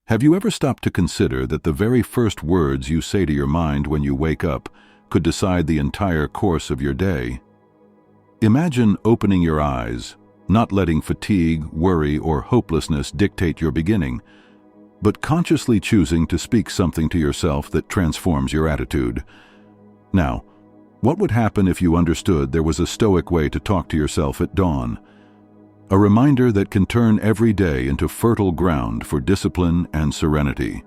Have you ever stopped to consider that the very first words you say to your mind when you wake up could decide the entire course of your day? Imagine opening your eyes, not letting fatigue, worry, or hopelessness dictate your beginning, but consciously choosing to speak something to yourself that transforms your attitude. Now, what would happen if you understood there was a Stoic way to talk to yourself at dawn? A reminder that can turn every day into fertile ground for discipline and serenity.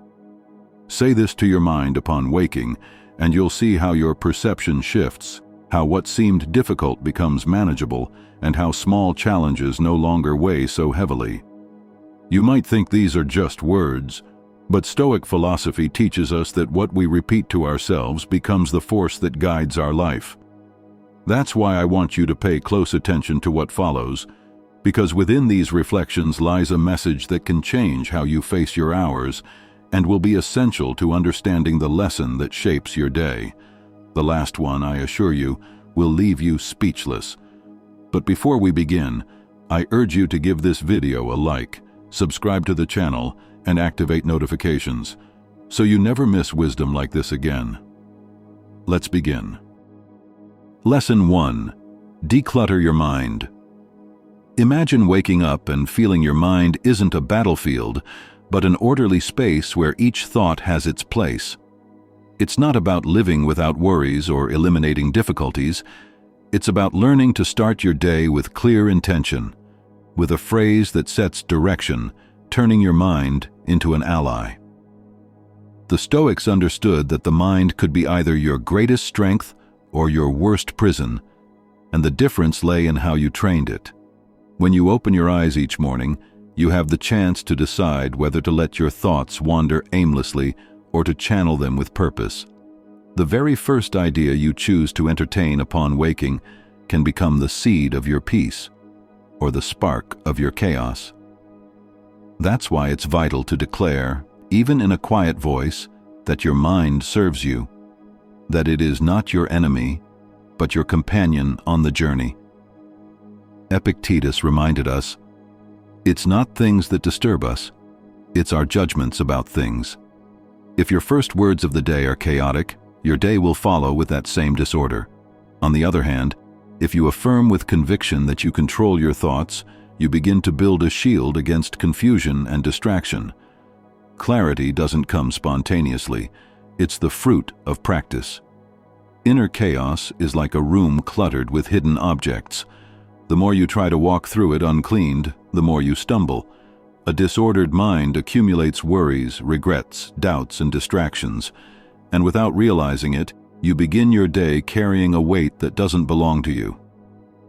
Say this to your mind upon waking, and you'll see how your perception shifts, how what seemed difficult becomes manageable, and how small challenges no longer weigh so heavily. You might think these are just words, but Stoic philosophy teaches us that what we repeat to ourselves becomes the force that guides our life. That's why I want you to pay close attention to what follows, because within these reflections lies a message that can change how you face your hours and will be essential to understanding the lesson that shapes your day. The last one, I assure you, will leave you speechless. But before we begin, I urge you to give this video a like, subscribe to the channel, and activate notifications, so you never miss wisdom like this again. Let's begin. Lesson 1. Declutter your mind. Imagine waking up and feeling your mind isn't a battlefield, but an orderly space where each thought has its place. It's not about living without worries or eliminating difficulties. It's about learning to start your day with clear intention, with a phrase that sets direction, turning your mind into an ally. The Stoics understood that the mind could be either your greatest strength or your worst prison, and the difference lay in how you trained it. When you open your eyes each morning, you have the chance to decide whether to let your thoughts wander aimlessly or to channel them with purpose. The very first idea you choose to entertain upon waking can become the seed of your peace, or the spark of your chaos. That's why it's vital to declare, even in a quiet voice, that your mind serves you, that it is not your enemy, but your companion on the journey. Epictetus reminded us, "It's not things that disturb us, it's our judgments about things." If your first words of the day are chaotic, your day will follow with that same disorder. On the other hand, if you affirm with conviction that you control your thoughts, you begin to build a shield against confusion and distraction. Clarity doesn't come spontaneously, it's the fruit of practice. Inner chaos is like a room cluttered with hidden objects. The more you try to walk through it uncleaned, the more you stumble. A disordered mind accumulates worries, regrets, doubts, and distractions, and without realizing it, you begin your day carrying a weight that doesn't belong to you.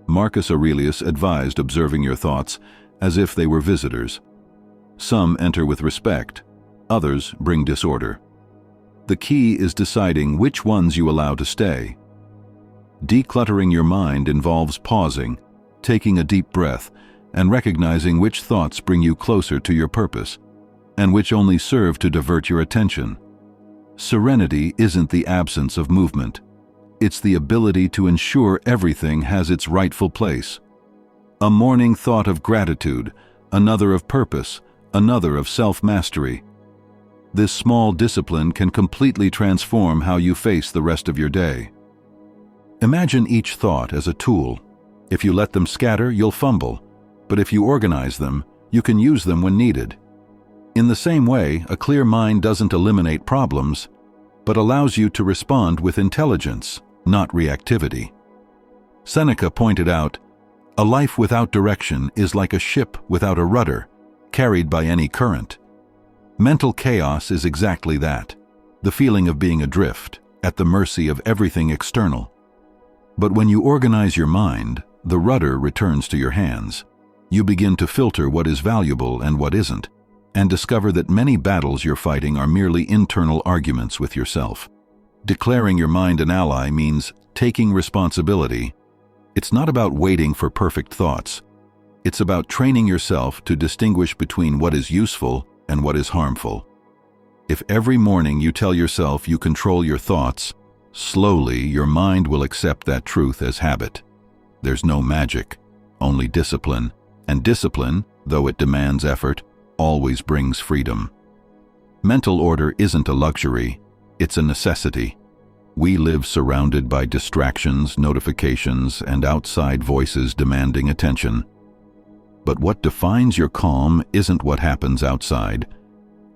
Marcus Aurelius advised observing your thoughts as if they were visitors. Some enter with respect, others bring disorder. The key is deciding which ones you allow to stay. Decluttering your mind involves pausing, taking a deep breath, and recognizing which thoughts bring you closer to your purpose, and which only serve to divert your attention. Serenity isn't the absence of movement. It's the ability to ensure everything has its rightful place. A morning thought of gratitude, another of purpose, another of self-mastery. This small discipline can completely transform how you face the rest of your day. Imagine each thought as a tool. If you let them scatter, you'll fumble, but if you organize them, you can use them when needed. In the same way, a clear mind doesn't eliminate problems, but allows you to respond with intelligence, not reactivity. Seneca pointed out, "A life without direction is like a ship without a rudder, carried by any current." Mental chaos is exactly that, the feeling of being adrift, at the mercy of everything external. But when you organize your mind, the rudder returns to your hands. You begin to filter what is valuable and what isn't, and discover that many battles you're fighting are merely internal arguments with yourself. Declaring your mind an ally means taking responsibility. It's not about waiting for perfect thoughts. It's about training yourself to distinguish between what is useful and what is harmful. If every morning you tell yourself you control your thoughts, slowly your mind will accept that truth as habit. There's no magic, only discipline, and discipline, though it demands effort, always brings freedom. Mental order isn't a luxury, it's a necessity. We live surrounded by distractions, notifications, and outside voices demanding attention. But what defines your calm isn't what happens outside.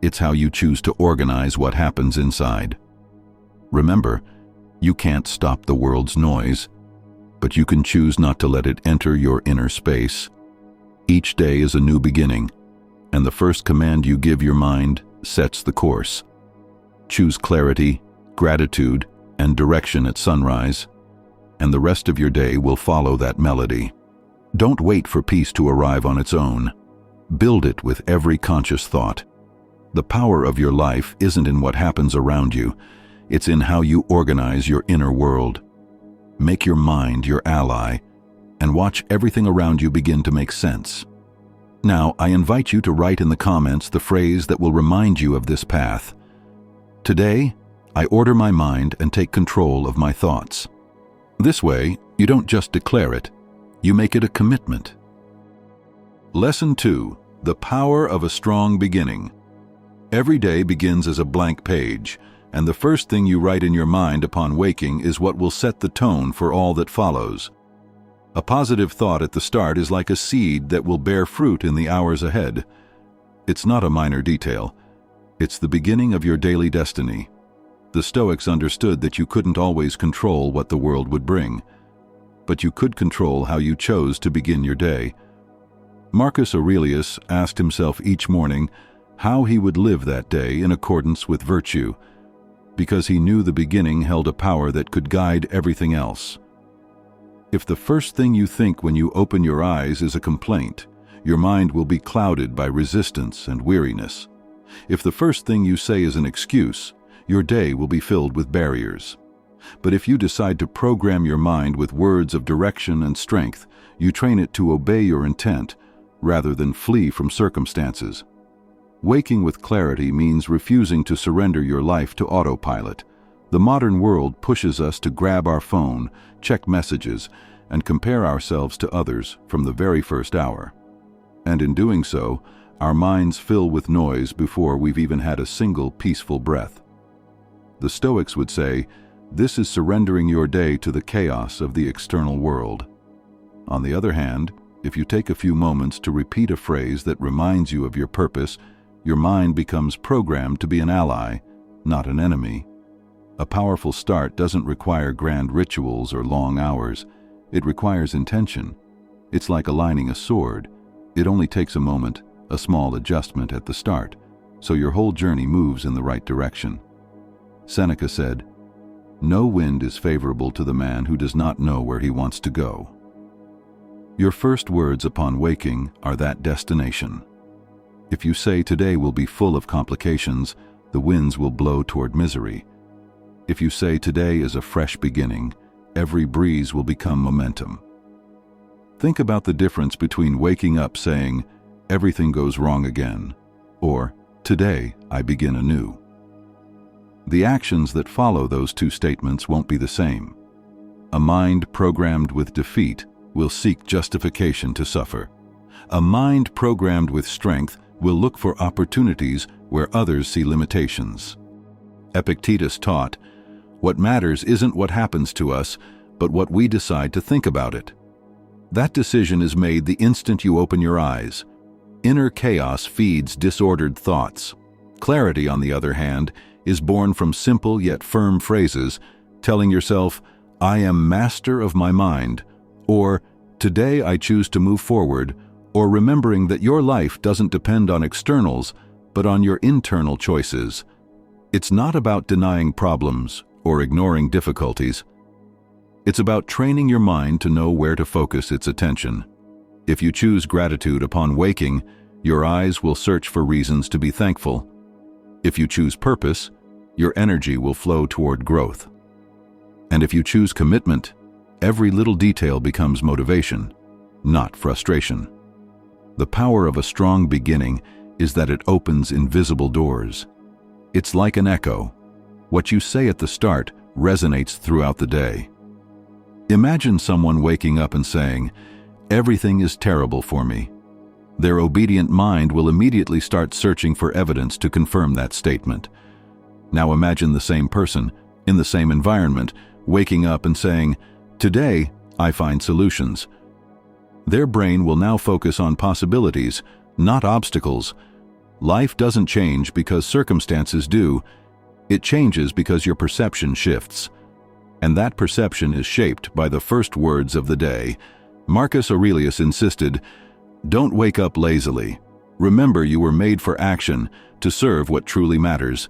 It's how you choose to organize what happens inside. Remember, you can't stop the world's noise, but you can choose not to let it enter your inner space. Each day is a new beginning, and the first command you give your mind sets the course. Choose clarity, gratitude, and direction at sunrise, and the rest of your day will follow that melody. Don't wait for peace to arrive on its own. Build it with every conscious thought. The power of your life isn't in what happens around you, it's in how you organize your inner world. Make your mind your ally, and watch everything around you begin to make sense. Now, I invite you to write in the comments the phrase that will remind you of this path. Today, I order my mind and take control of my thoughts. This way, you don't just declare it, you make it a commitment. Lesson 2. The power of a strong beginning. Every day begins as a blank page, and the first thing you write in your mind upon waking is what will set the tone for all that follows. A positive thought at the start is like a seed that will bear fruit in the hours ahead. It's not a minor detail. It's the beginning of your daily destiny. The Stoics understood that you couldn't always control what the world would bring, but you could control how you chose to begin your day. Marcus Aurelius asked himself each morning how he would live that day in accordance with virtue, because he knew the beginning held a power that could guide everything else. If the first thing you think when you open your eyes is a complaint, your mind will be clouded by resistance and weariness. If the first thing you say is an excuse, your day will be filled with barriers. But if you decide to program your mind with words of direction and strength, you train it to obey your intent rather than flee from circumstances. Waking with clarity means refusing to surrender your life to autopilot. The modern world pushes us to grab our phone, check messages, and compare ourselves to others from the very first hour. And in doing so, our minds fill with noise before we've even had a single peaceful breath. The Stoics would say, this is surrendering your day to the chaos of the external world. On the other hand, if you take a few moments to repeat a phrase that reminds you of your purpose, your mind becomes programmed to be an ally, not an enemy. A powerful start doesn't require grand rituals or long hours. It requires intention. It's like aligning a sword. It only takes a moment, a small adjustment at the start, so your whole journey moves in the right direction. Seneca said, "No wind is favorable to the man who does not know where he wants to go." Your first words upon waking are that destination. If you say today will be full of complications, the winds will blow toward misery. If you say today is a fresh beginning, every breeze will become momentum. Think about the difference between waking up saying, "Everything goes wrong again," or "Today I begin anew." The actions that follow those two statements won't be the same. A mind programmed with defeat will seek justification to suffer. A mind programmed with strength will look for opportunities where others see limitations. Epictetus taught, "What matters isn't what happens to us, but what we decide to think about it." That decision is made the instant you open your eyes. Inner chaos feeds disordered thoughts. Clarity, on the other hand, is born from simple yet firm phrases, telling yourself, "I am master of my mind," or "Today I choose to move forward," or remembering that your life doesn't depend on externals, but on your internal choices. It's not about denying problems or ignoring difficulties. It's about training your mind to know where to focus its attention. If you choose gratitude upon waking, your eyes will search for reasons to be thankful. If you choose purpose, your energy will flow toward growth. And if you choose commitment, every little detail becomes motivation, not frustration. The power of a strong beginning is that it opens invisible doors. It's like an echo. What you say at the start resonates throughout the day. Imagine someone waking up and saying, "Everything is terrible for me." Their obedient mind will immediately start searching for evidence to confirm that statement. Now imagine the same person, in the same environment, waking up and saying, "Today, I find solutions." Their brain will now focus on possibilities, not obstacles. Life doesn't change because circumstances do. It changes because your perception shifts. And that perception is shaped by the first words of the day. Marcus Aurelius insisted, "Don't wake up lazily. Remember, you were made for action, to serve what truly matters."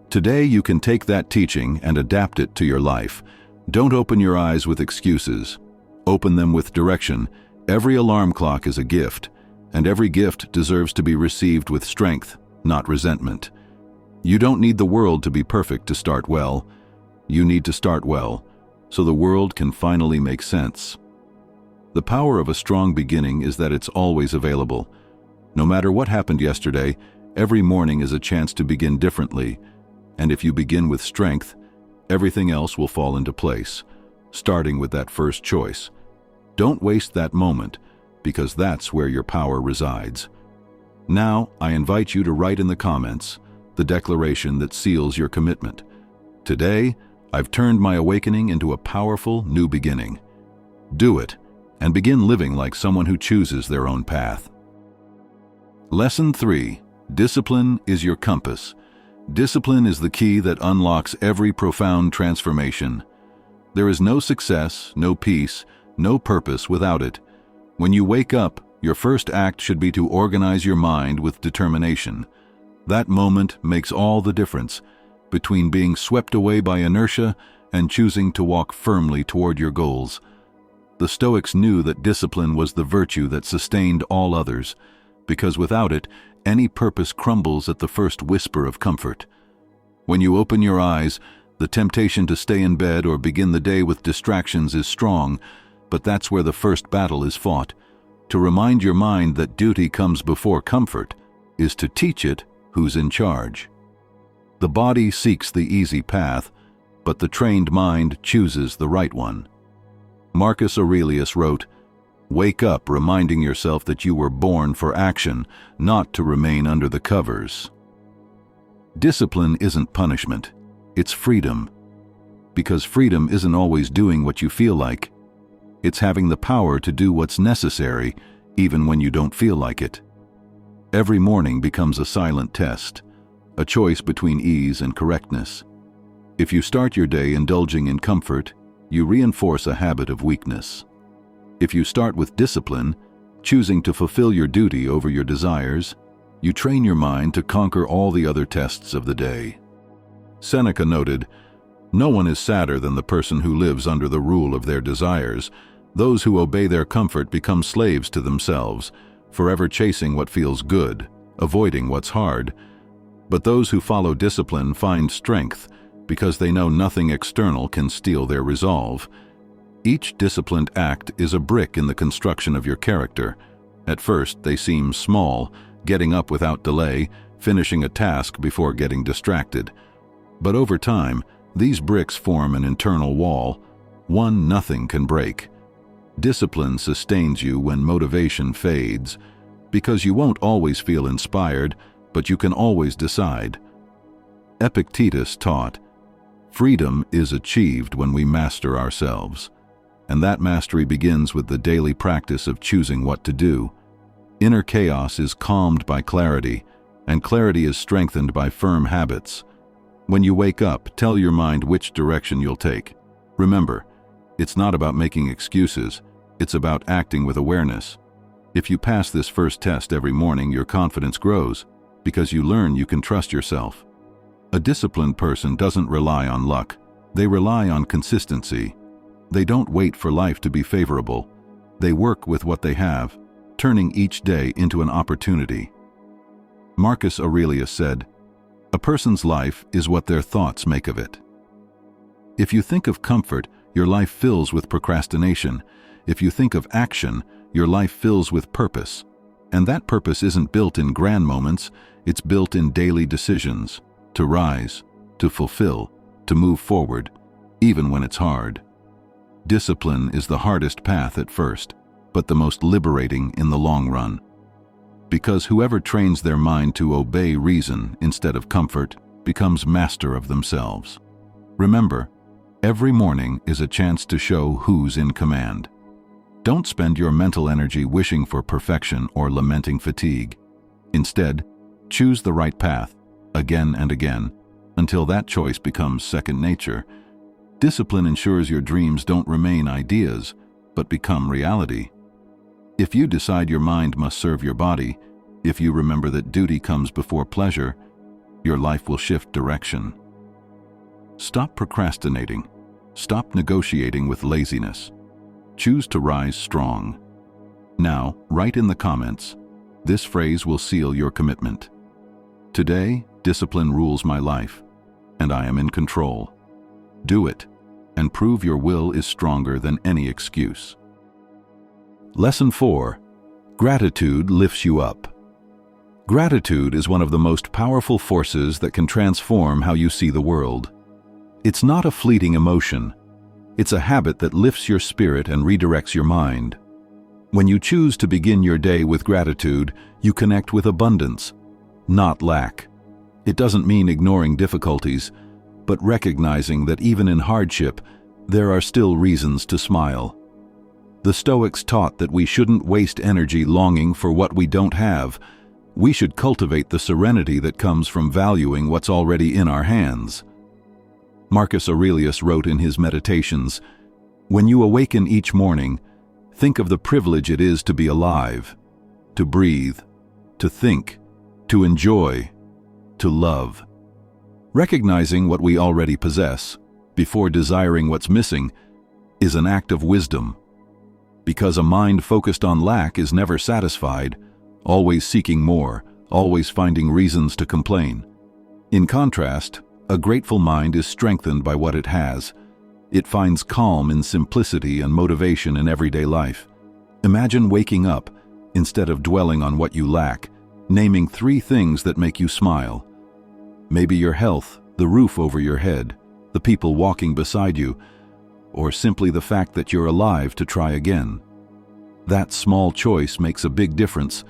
Today you can take that teaching and adapt it to your life. Don't open your eyes with excuses. Open them with direction. Every alarm clock is a gift, and every gift deserves to be received with strength, not resentment. You don't need the world to be perfect to start well. You need to start well, so the world can finally make sense. The power of a strong beginning is that it's always available. No matter what happened yesterday, every morning is a chance to begin differently. And if you begin with strength, everything else will fall into place, starting with that first choice. Don't waste that moment, because that's where your power resides. Now, I invite you to write in the comments the declaration that seals your commitment. Today, I've turned my awakening into a powerful new beginning. Do it, and begin living like someone who chooses their own path. Lesson 3. Discipline is your compass. Discipline is the key that unlocks every profound transformation. There is no success, no peace, no purpose without it. When you wake up, your first act should be to organize your mind with determination. That moment makes all the difference between being swept away by inertia and choosing to walk firmly toward your goals. The Stoics knew that discipline was the virtue that sustained all others, because without it, any purpose crumbles at the first whisper of comfort. When you open your eyes, the temptation to stay in bed or begin the day with distractions is strong, but that's where the first battle is fought. To remind your mind that duty comes before comfort is to teach it who's in charge. The body seeks the easy path, but the trained mind chooses the right one. Marcus Aurelius wrote, "Wake up reminding yourself that you were born for action, not to remain under the covers." Discipline isn't punishment, it's freedom. Because freedom isn't always doing what you feel like. It's having the power to do what's necessary, even when you don't feel like it. Every morning becomes a silent test, a choice between ease and correctness. If you start your day indulging in comfort, you reinforce a habit of weakness. If you start with discipline, choosing to fulfill your duty over your desires, you train your mind to conquer all the other tests of the day. Seneca noted, "No one is sadder than the person who lives under the rule of their desires. Those who obey their comfort become slaves to themselves, forever chasing what feels good, avoiding what's hard. But those who follow discipline find strength, because they know nothing external can steal their resolve." Each disciplined act is a brick in the construction of your character. At first, they seem small, getting up without delay, finishing a task before getting distracted. But over time, these bricks form an internal wall, one nothing can break. Discipline sustains you when motivation fades, because you won't always feel inspired, but you can always decide. Epictetus taught, "Freedom is achieved when we master ourselves." And that mastery begins with the daily practice of choosing what to do. Inner chaos is calmed by clarity, and clarity is strengthened by firm habits. When you wake up, tell your mind which direction you'll take. Remember, it's not about making excuses, it's about acting with awareness. If you pass this first test every morning, your confidence grows, because you learn you can trust yourself. A disciplined person doesn't rely on luck, they rely on consistency. They don't wait for life to be favorable. They work with what they have, turning each day into an opportunity. Marcus Aurelius said, "A person's life is what their thoughts make of it." If you think of comfort, your life fills with procrastination. If you think of action, your life fills with purpose. And that purpose isn't built in grand moments, it's built in daily decisions, to rise, to fulfill, to move forward, even when it's hard. Discipline is the hardest path at first, but the most liberating in the long run. because whoever trains their mind to obey reason instead of comfort becomes master of themselves. Remember, every morning is a chance to show who's in command. Don't spend your mental energy wishing for perfection or lamenting fatigue. Instead, choose the right path, again and again, until that choice becomes second nature. Discipline ensures your dreams don't remain ideas, but become reality. If you decide your mind must serve your body, if you remember that duty comes before pleasure, your life will shift direction. Stop procrastinating. Stop negotiating with laziness. Choose to rise strong. Now, write in the comments. This phrase will seal your commitment. Today, discipline rules my life, and I am in control. Do it, and prove your will is stronger than any excuse. Lesson 4. Gratitude lifts you up. Gratitude is one of the most powerful forces that can transform how you see the world. It's not a fleeting emotion. It's a habit that lifts your spirit and redirects your mind. When you choose to begin your day with gratitude, you connect with abundance, not lack. It doesn't mean ignoring difficulties, but recognizing that even in hardship, there are still reasons to smile. The Stoics taught that we shouldn't waste energy longing for what we don't have. We should cultivate the serenity that comes from valuing what's already in our hands. Marcus Aurelius wrote in his Meditations, "When you awaken each morning, think of the privilege it is to be alive, to breathe, to think, to enjoy, to love." Recognizing what we already possess, before desiring what's missing, is an act of wisdom. Because a mind focused on lack is never satisfied, always seeking more, always finding reasons to complain. In contrast, a grateful mind is strengthened by what it has. It finds calm in simplicity and motivation in everyday life. Imagine waking up, instead of dwelling on what you lack, naming 3 things that make you smile. Maybe your health, the roof over your head, the people walking beside you, or simply the fact that you're alive to try again. That small choice makes a big difference.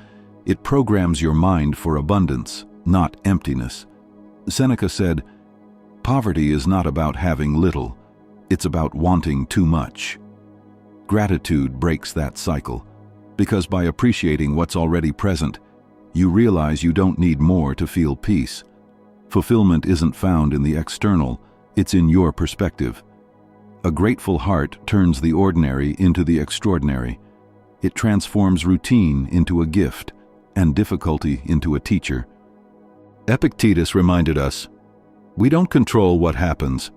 It programs your mind for abundance, not emptiness. Seneca said, "Poverty is not about having little, it's about wanting too much." Gratitude breaks that cycle, because by appreciating what's already present, you realize you don't need more to feel peace. Fulfillment isn't found in the external, it's in your perspective. A grateful heart turns the ordinary into the extraordinary. It transforms routine into a gift, and difficulty into a teacher. Epictetus reminded us, "We don't control what happens,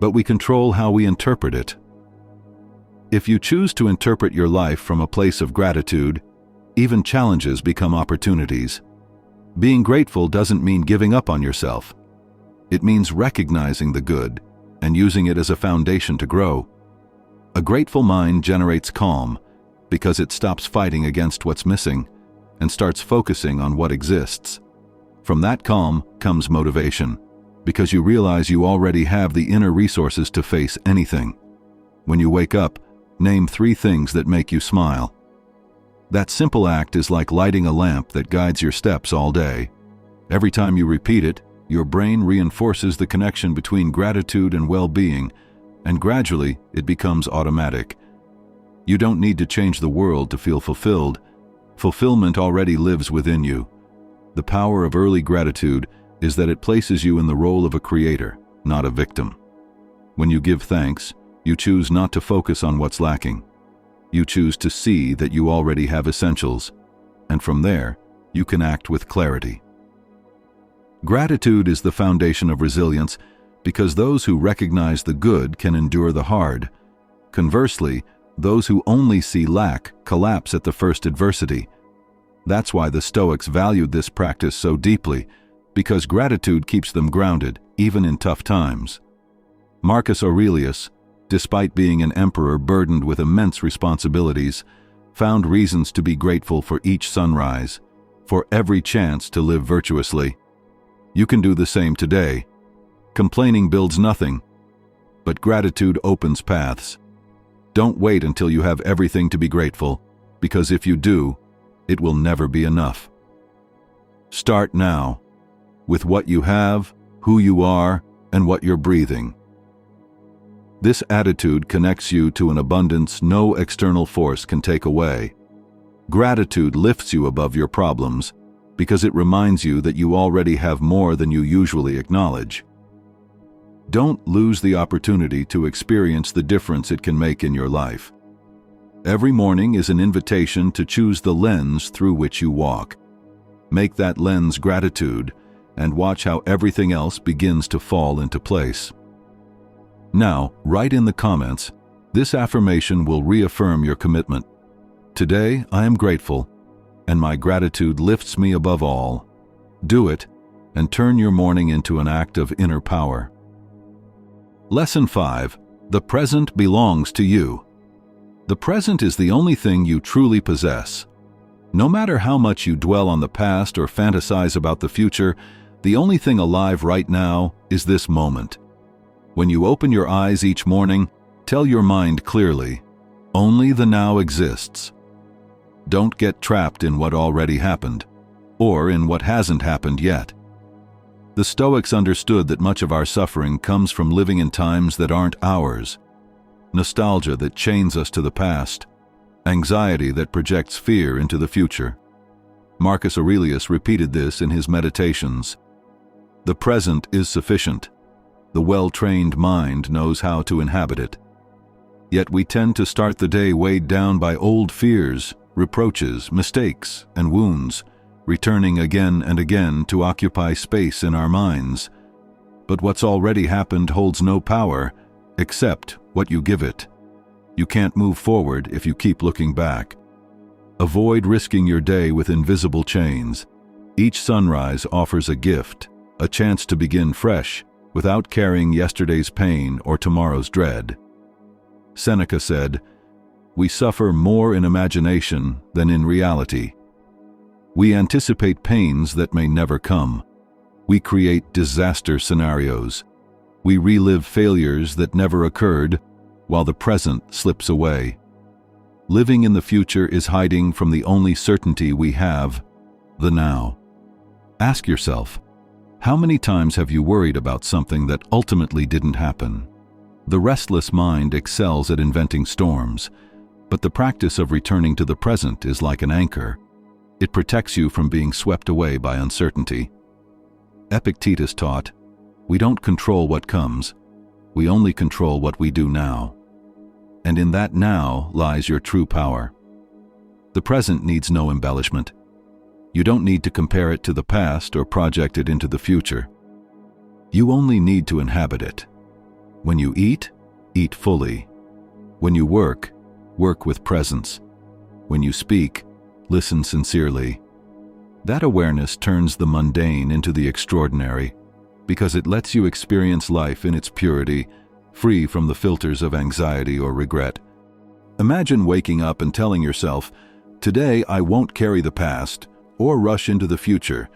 but we control how we interpret it." If you choose to interpret your life from a place of gratitude, even challenges become opportunities. Being grateful doesn't mean giving up on yourself. It means recognizing the good and using it as a foundation to grow. A grateful mind generates calm because it stops fighting against what's missing and starts focusing on what exists. From that calm comes motivation, because you realize you already have the inner resources to face anything. When you wake up, name 3 things that make you smile. That simple act is like lighting a lamp that guides your steps all day. Every time you repeat it, your brain reinforces the connection between gratitude and well-being, and gradually it becomes automatic. You don't need to change the world to feel fulfilled. Fulfillment already lives within you. The power of early gratitude is that it places you in the role of a creator, not a victim. When you give thanks, you choose not to focus on what's lacking. You choose to see that you already have essentials, and from there, you can act with clarity. Gratitude is the foundation of resilience because those who recognize the good can endure the hard. Conversely, those who only see lack collapse at the first adversity. That's why the Stoics valued this practice so deeply, because gratitude keeps them grounded, even in tough times. Marcus Aurelius, despite being an emperor burdened with immense responsibilities, found reasons to be grateful for each sunrise, for every chance to live virtuously. You can do the same today. Complaining builds nothing, but gratitude opens paths. Don't wait until you have everything to be grateful, because if you do, it will never be enough. Start now, with what you have, who you are, and what you're breathing. This attitude connects you to an abundance no external force can take away. Gratitude lifts you above your problems because it reminds you that you already have more than you usually acknowledge. Don't lose the opportunity to experience the difference it can make in your life. Every morning is an invitation to choose the lens through which you walk. Make that lens gratitude and watch how everything else begins to fall into place. Now, write in the comments, this affirmation will reaffirm your commitment. Today, I am grateful, and my gratitude lifts me above all. Do it, and turn your morning into an act of inner power. Lesson 5. The present belongs to you. The present is the only thing you truly possess. No matter how much you dwell on the past or fantasize about the future, the only thing alive right now is this moment. When you open your eyes each morning, tell your mind clearly, only the now exists. Don't get trapped in what already happened, or in what hasn't happened yet. The Stoics understood that much of our suffering comes from living in times that aren't ours. Nostalgia that chains us to the past, anxiety that projects fear into the future. Marcus Aurelius repeated this in his meditations. The present is sufficient. The well-trained mind knows how to inhabit it. Yet we tend to start the day weighed down by old fears, reproaches, mistakes, and wounds, returning again and again to occupy space in our minds. But what's already happened holds no power, except what you give it. You can't move forward if you keep looking back. Avoid risking your day with invisible chains. Each sunrise offers a gift, a chance to begin fresh, without carrying yesterday's pain or tomorrow's dread. Seneca said, "We suffer more in imagination than in reality." We anticipate pains that may never come. We create disaster scenarios. We relive failures that never occurred, while the present slips away. Living in the future is hiding from the only certainty we have, the now. Ask yourself, how many times have you worried about something that ultimately didn't happen? The restless mind excels at inventing storms, but the practice of returning to the present is like an anchor. It protects you from being swept away by uncertainty. Epictetus taught, "We don't control what comes, we only control what we do now." And in that now lies your true power. The present needs no embellishment. You don't need to compare it to the past or project it into the future. You only need to inhabit it. When you eat, eat fully. When you work, work with presence. When you speak, listen sincerely. That awareness turns the mundane into the extraordinary, because it lets you experience life in its purity, free from the filters of anxiety or regret. Imagine waking up and telling yourself, "Today I won't carry the past or rush into the future.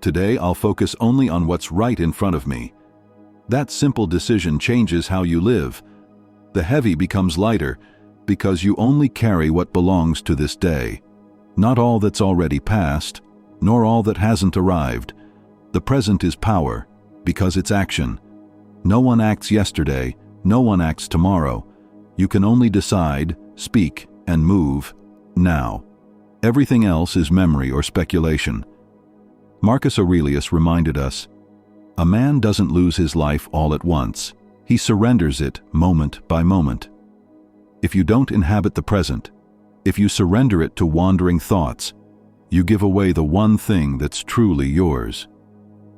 Today I'll focus only on what's right in front of me." That simple decision changes how you live. The heavy becomes lighter because you only carry what belongs to this day. Not all that's already passed, nor all that hasn't arrived. The present is power because it's action. No one acts yesterday, no one acts tomorrow. You can only decide, speak, and move now. Everything else is memory or speculation. Marcus Aurelius reminded us, "A man doesn't lose his life all at once. He surrenders it moment by moment." If you don't inhabit the present, if you surrender it to wandering thoughts, you give away the one thing that's truly yours.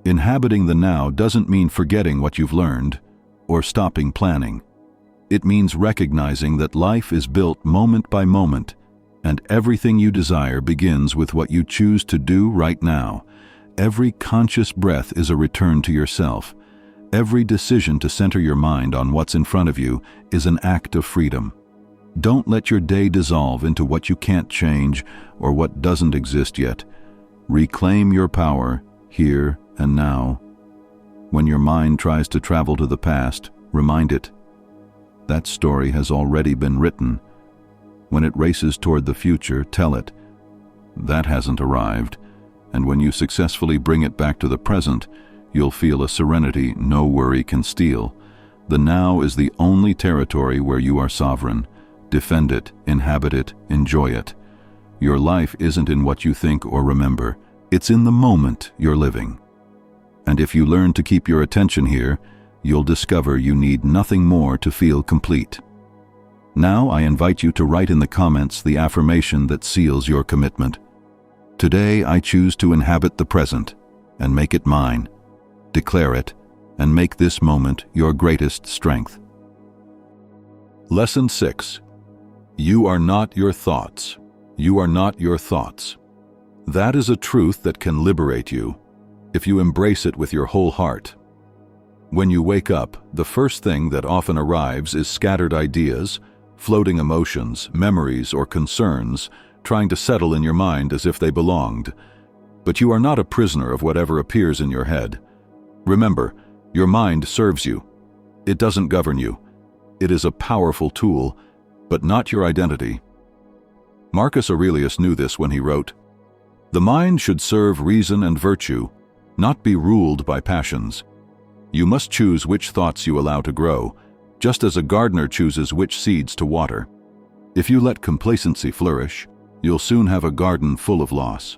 Inhabiting the now doesn't mean forgetting what you've learned or stopping planning. It means recognizing that life is built moment by moment, and everything you desire begins with what you choose to do right now. Every conscious breath is a return to yourself. Every decision to center your mind on what's in front of you is an act of freedom. Don't let your day dissolve into what you can't change or what doesn't exist yet. Reclaim your power here and now. When your mind tries to travel to the past, remind it, that story has already been written. When it races toward the future, tell it, that hasn't arrived. and when you successfully bring it back to the present, you'll feel a serenity no worry can steal. The now is the only territory where you are sovereign. Defend it, inhabit it, enjoy it. Your life isn't in what you think or remember. It's in the moment you're living. And if you learn to keep your attention here, you'll discover you need nothing more to feel complete. Now I invite you to write in the comments the affirmation that seals your commitment. Today I choose to inhabit the present and make it mine. Declare it and make this moment your greatest strength. Lesson 6. You are not your thoughts. You are not your thoughts. That is a truth that can liberate you if you embrace it with your whole heart. When you wake up, the first thing that often arrives is scattered ideas, floating emotions, memories, or concerns, trying to settle in your mind as if they belonged. But you are not a prisoner of whatever appears in your head. Remember, your mind serves you. It doesn't govern you. It is a powerful tool, but not your identity. Marcus Aurelius knew this when he wrote, "The mind should serve reason and virtue, not be ruled by passions. You must choose which thoughts you allow to grow, just as a gardener chooses which seeds to water. If you let complacency flourish, you'll soon have a garden full of loss.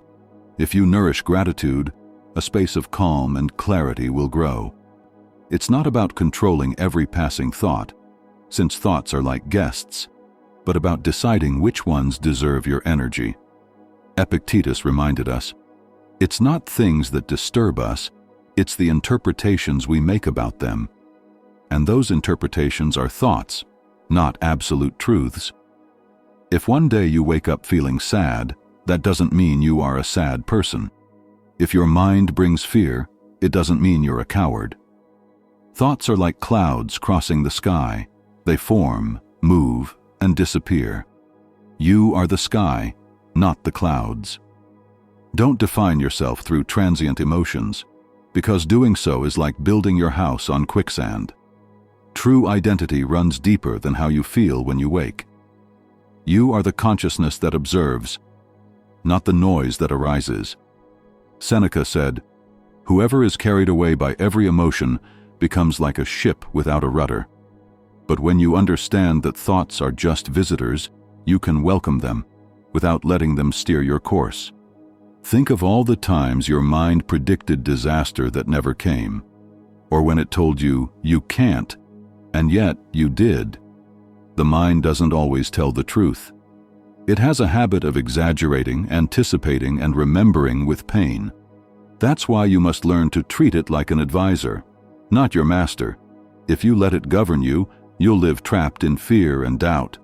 If you nourish gratitude, a space of calm and clarity will grow." It's not about controlling every passing thought, since thoughts are like guests, but about deciding which ones deserve your energy. Epictetus reminded us, it's not things that disturb us, it's the interpretations we make about them. And those interpretations are thoughts, not absolute truths. If one day you wake up feeling sad, that doesn't mean you are a sad person. If your mind brings fear, it doesn't mean you're a coward. Thoughts are like clouds crossing the sky. They form, move, and disappear. You are the sky, not the clouds. Don't define yourself through transient emotions, because doing so is like building your house on quicksand. True identity runs deeper than how you feel when you wake. You are the consciousness that observes, not the noise that arises. Seneca said, "Whoever is carried away by every emotion becomes like a ship without a rudder." But when you understand that thoughts are just visitors, you can welcome them without letting them steer your course. Think of all the times your mind predicted disaster that never came, or when it told you, you can't, and yet you did. The mind doesn't always tell the truth. It has a habit of exaggerating, anticipating, and remembering with pain. That's why you must learn to treat it like an advisor, not your master. If you let it govern you, you'll live trapped in fear and doubt.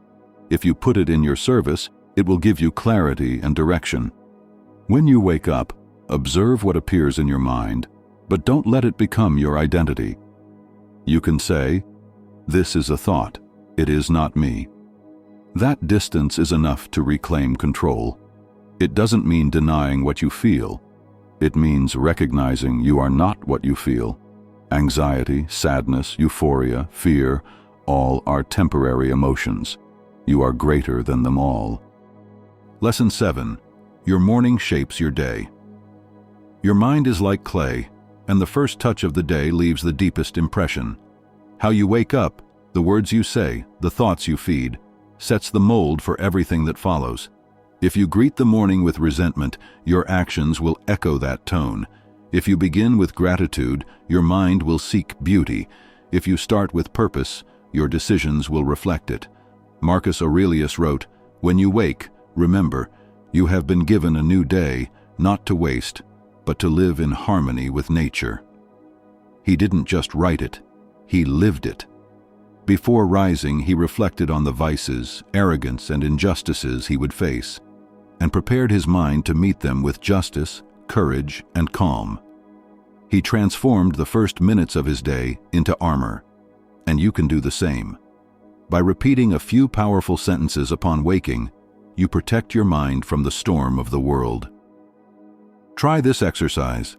If you put it in your service, it will give you clarity and direction. When you wake up, observe what appears in your mind, but don't let it become your identity. You can say, "This is a thought. It is not me." That distance is enough to reclaim control. It doesn't mean denying what you feel. It means recognizing you are not what you feel. Anxiety, sadness, euphoria, fear, all are temporary emotions. You are greater than them all. Lesson 7. Your morning shapes your day. Your mind is like clay, and the first touch of the day leaves the deepest impression. How you wake up, the words you say, the thoughts you feed, sets the mold for everything that follows. If you greet the morning with resentment, your actions will echo that tone. If you begin with gratitude, your mind will seek beauty. If you start with purpose, your decisions will reflect it. Marcus Aurelius wrote, "When you wake, remember, you have been given a new day, not to waste, but to live in harmony with nature." He didn't just write it, he lived it. Before rising, he reflected on the vices, arrogance, and injustices he would face, and prepared his mind to meet them with justice, courage, and calm. He transformed the first minutes of his day into armor, and you can do the same. By repeating a few powerful sentences upon waking, you protect your mind from the storm of the world. Try this exercise.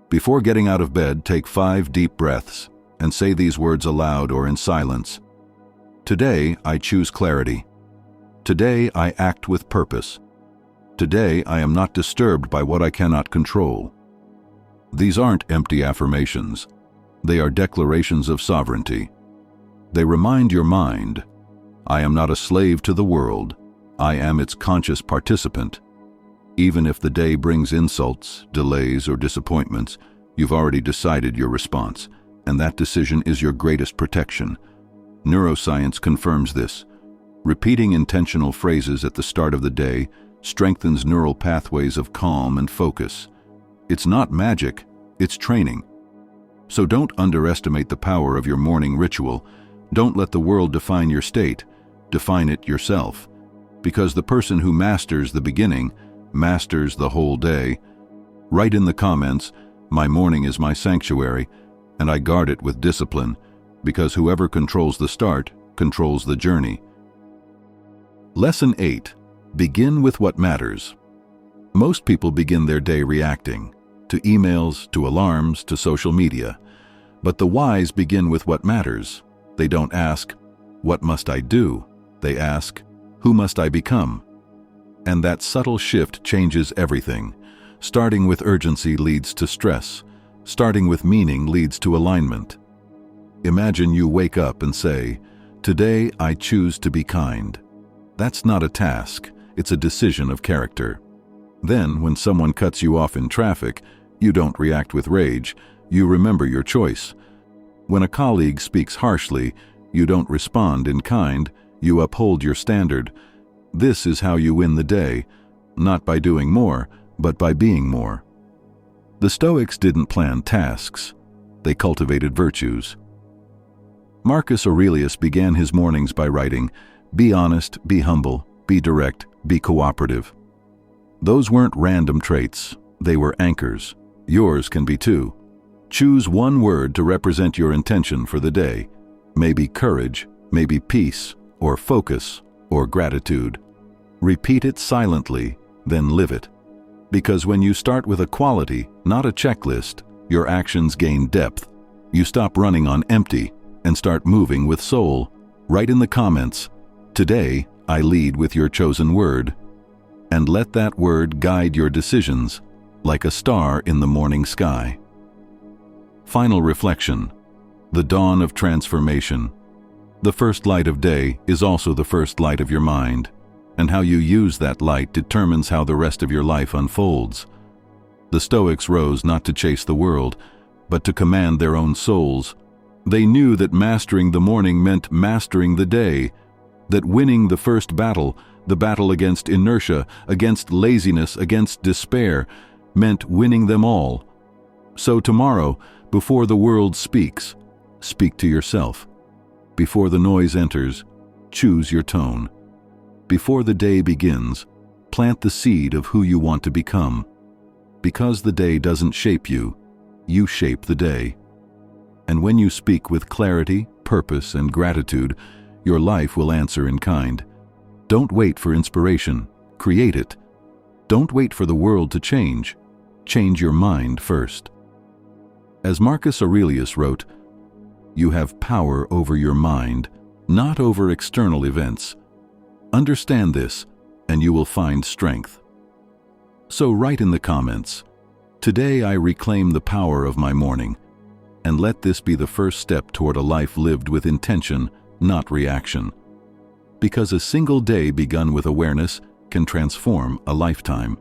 Before getting out of bed, take 5 deep breaths and say these words aloud or in silence. Today, I choose clarity. Today, I act with purpose. Today I am not disturbed by what I cannot control. These aren't empty affirmations. They are declarations of sovereignty. They remind your mind, I am not a slave to the world. I am its conscious participant. Even if the day brings insults, delays, or disappointments, you've already decided your response, and that decision is your greatest protection. Neuroscience confirms this. Repeating intentional phrases at the start of the day strengthens neural pathways of calm and focus. It's not magic, it's training. So don't underestimate the power of your morning ritual. Don't let the world define your state. Define it yourself. Because the person who masters the beginning masters the whole day. Write in the comments, my morning is my sanctuary, and I guard it with discipline, because whoever controls the start controls the journey. Lesson 8. Begin with what matters. Most people begin their day reacting to emails, to alarms, to social media. But the wise begin with what matters. They don't ask, what must I do? They ask, who must I become? And that subtle shift changes everything. Starting with urgency leads to stress. Starting with meaning leads to alignment. Imagine you wake up and say, today I choose to be kind. That's not a task, it's a decision of character. Then, when someone cuts you off in traffic, you don't react with rage, you remember your choice. When a colleague speaks harshly, you don't respond in kind, you uphold your standard. This is how you win the day, not by doing more, but by being more. The Stoics didn't plan tasks, they cultivated virtues. Marcus Aurelius began his mornings by writing, be honest, be humble, be direct, be cooperative. Those weren't random traits, they were anchors. Yours can be too. Choose one word to represent your intention for the day. Maybe courage, maybe peace, or focus, or gratitude. Repeat it silently, then live it. Because when you start with a quality, not a checklist, your actions gain depth. You stop running on empty and start moving with soul. Write in the comments, today I lead with your chosen word. And let that word guide your decisions like a star in the morning sky. Final reflection. The dawn of transformation. The first light of day is also the first light of your mind, and how you use that light determines how the rest of your life unfolds. The Stoics rose not to chase the world, but to command their own souls. They knew that mastering the morning meant mastering the day, that winning the first battle, the battle against inertia, against laziness, against despair, meant winning them all. So tomorrow, before the world speaks, speak to yourself. Before the noise enters, choose your tone. Before the day begins, plant the seed of who you want to become. Because the day doesn't shape you, you shape the day. And when you speak with clarity, purpose, and gratitude, your life will answer in kind. Don't wait for inspiration, create it. Don't wait for the world to change. Change your mind first. As Marcus Aurelius wrote, you have power over your mind, not over external events. Understand this, and you will find strength. So write in the comments, today I reclaim the power of my morning, and let this be the first step toward a life lived with intention, not reaction. Because a single day begun with awareness can transform a lifetime.